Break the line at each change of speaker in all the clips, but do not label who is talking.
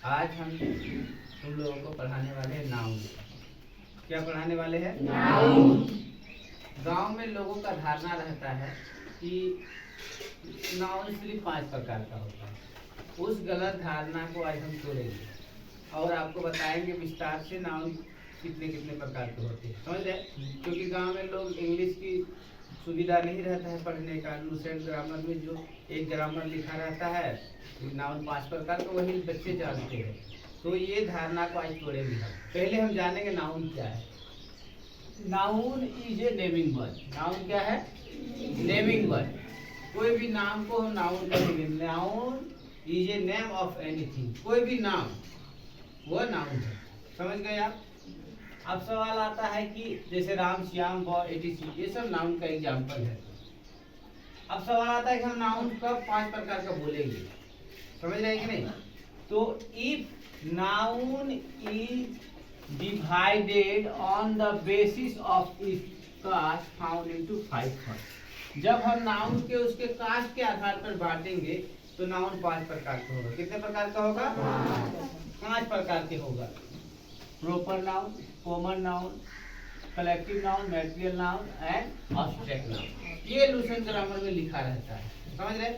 आज हम तुम लोगों को पढ़ाने वाले हैं नाउन। क्या पढ़ाने वाले हैं?
नाउन।
गांव में लोगों का धारणा रहता है कि नाउन सिर्फ 5 प्रकार का होता है। उस गलत धारणा को आज हम तोड़ेंगे और आपको बताएंगे विस्तार से नाउन कितने कितने प्रकार के होते हैं। समझ रहे? क्योंकि गांव में लोग इंग्लिश की सुविधा नहीं रहता है पढ़ने का। लूसेंट ग्रामर में जो एक ग्रामर लिखा रहता है नाउन 5 प्रकार का, वही बच्चे जानते हैं। तो ये धारणा को आज तोड़ेंगे हम। पहले हम जानेंगे नाउन क्या है। Noun is a naming word. Noun क्या है? Naming word. कोई भी नाम को हम नाउन कहेंगे। Noun is a name of anything. कोई भी नाम वो नाउन है। समझ गए आप? अब सवाल आता है कि जैसे राम, श्याम, बॉय, etc, ये सब नाउन का एग्जाम्पल है। अब सवाल आता है कि हम नाउन कब 5 प्रकार का बोलेंगे। समझ रहे हैं कि नहीं? तो if noun is divided on the basis of its caste found into 5 parts. जब हम नाउन के उसके कास्ट के आधार पर बांटेंगे तो नाउन 5 प्रकार का होगा। कितने प्रकार का होगा? 5 प्रकार के होगा। Proper noun, common noun, collective noun, material noun and abstract noun. ये लूसेंट ग्रामर में लिखा रहता है। समझ रहे?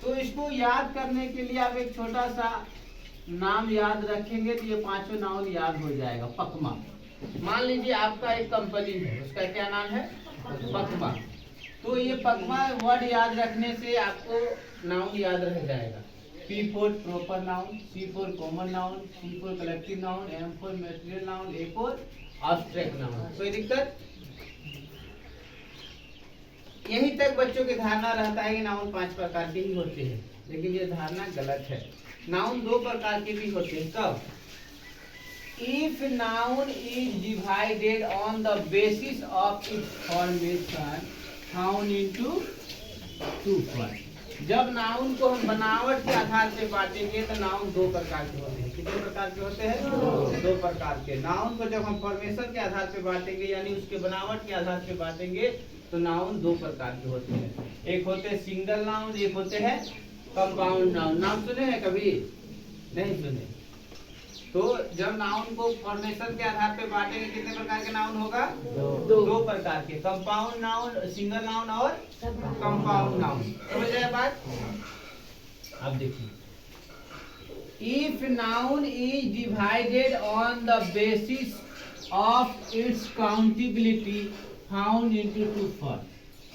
तो इसको याद करने के लिए आप एक छोटा सा नाम याद रखेंगे तो ये 5 नाउन याद हो जाएगा। पकमा। मान लीजिए आपका एक कंपनी है, उसका क्या नाम है? पकमा। तो ये पकमा वर्ड याद रखने से आपको नाउन याद रह जाएगा। P for proper noun, C for common noun, C for collective noun, M for material noun, A for abstract noun। कोई दिक्कत? यहीं तक बच्चों की धारणा रहता है कि नाउन 5 प्रकार के ही होते हैं, लेकिन ये धारणा गलत है। नाउन 2 प्रकार के भी होते हैं। कब? If noun is divided on the basis of its formation found into 2 parts। जब नाउन को हम बनावट के आधार पे बांटेंगे तो नाउन 2 प्रकार के होते हैं। कितने प्रकार के होते हैं? 2 प्रकार के। नाउन को जब हम फॉर्मेशन के आधार पे बांटेंगे यानी उसके बनावट के आधार पे बांटेंगे तो नाउन 2 प्रकार के होते हैं। एक होते हैं सिंगल नाउन, एक होते हैं कंपाउंड नाउन। नाम सुने हैं कभी? नहीं सुने? तो जब नाउन को फॉर्मेशन के आधार पे बांटेंगे कितने प्रकार के नाउन होगा? 2 प्रकार के। कंपाउंड नाउन, सिंगल नाउन और कंपाउंड नाउन। समझ रहे बात? अब देखिए, if noun is divided on the basis of it's accountability found into 2 parts.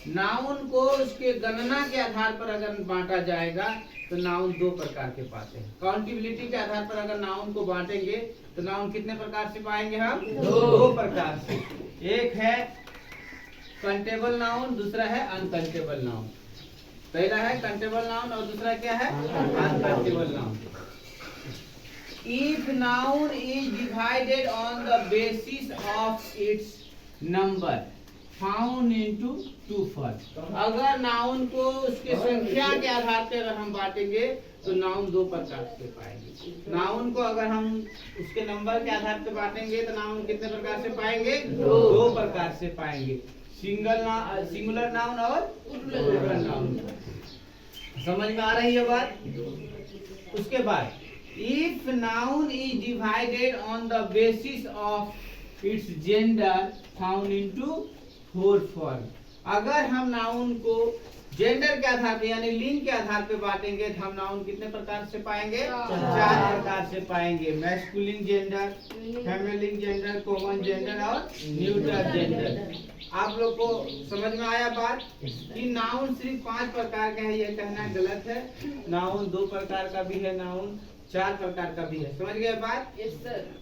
Noun को उसके गणना के आधार पर अगर बांटा जाएगा तो नाउन 2 प्रकार के पाते हैं। काउंटेबिलिटी के आधार पर अगर नाउन को बांटेंगे तो नाउन कितने प्रकार से पाएंगे हम? 2 प्रकार से। एक है कंटेबल नाउन, दूसरा है अनकंटेबल नाउन। पहला है कंटेबल नाउन और दूसरा क्या है? Uncountable noun. If noun is divided on the basis of it's number found into 2 parts. अगर नाउन को उसके संख्या के आधार पर अगर हम बांटेंगे तो नाउन 2 प्रकार से पाएंगे। नाउन को अगर हम उसके नंबर के आधार पर बांटेंगे तो नाउन कितने प्रकार से पाएंगे? 2 प्रकार से पाएंगे। सिंगुलर नाउन और प्लूरल नाउन। समझ में आ रही है बात? उसके बाद if noun is divided on the basis of it's gender found into 4 form. अगर हम नाउन को जेंडर के आधार पे यानी लिंग के आधार पे बांटेंगे तो हम नाउन कितने प्रकार से पाएंगे? 4 प्रकार से पाएंगे। Masculine gender, feminine gender, common gender और न्यूट्रल जेंडर। आप लोग को समझ में आया बात कि नाउन सिर्फ 5 प्रकार का है? ये कहना गलत है। नाउन 2 प्रकार का भी है, नाउन 4 प्रकार का भी है। समझ गए बात? Yes sir.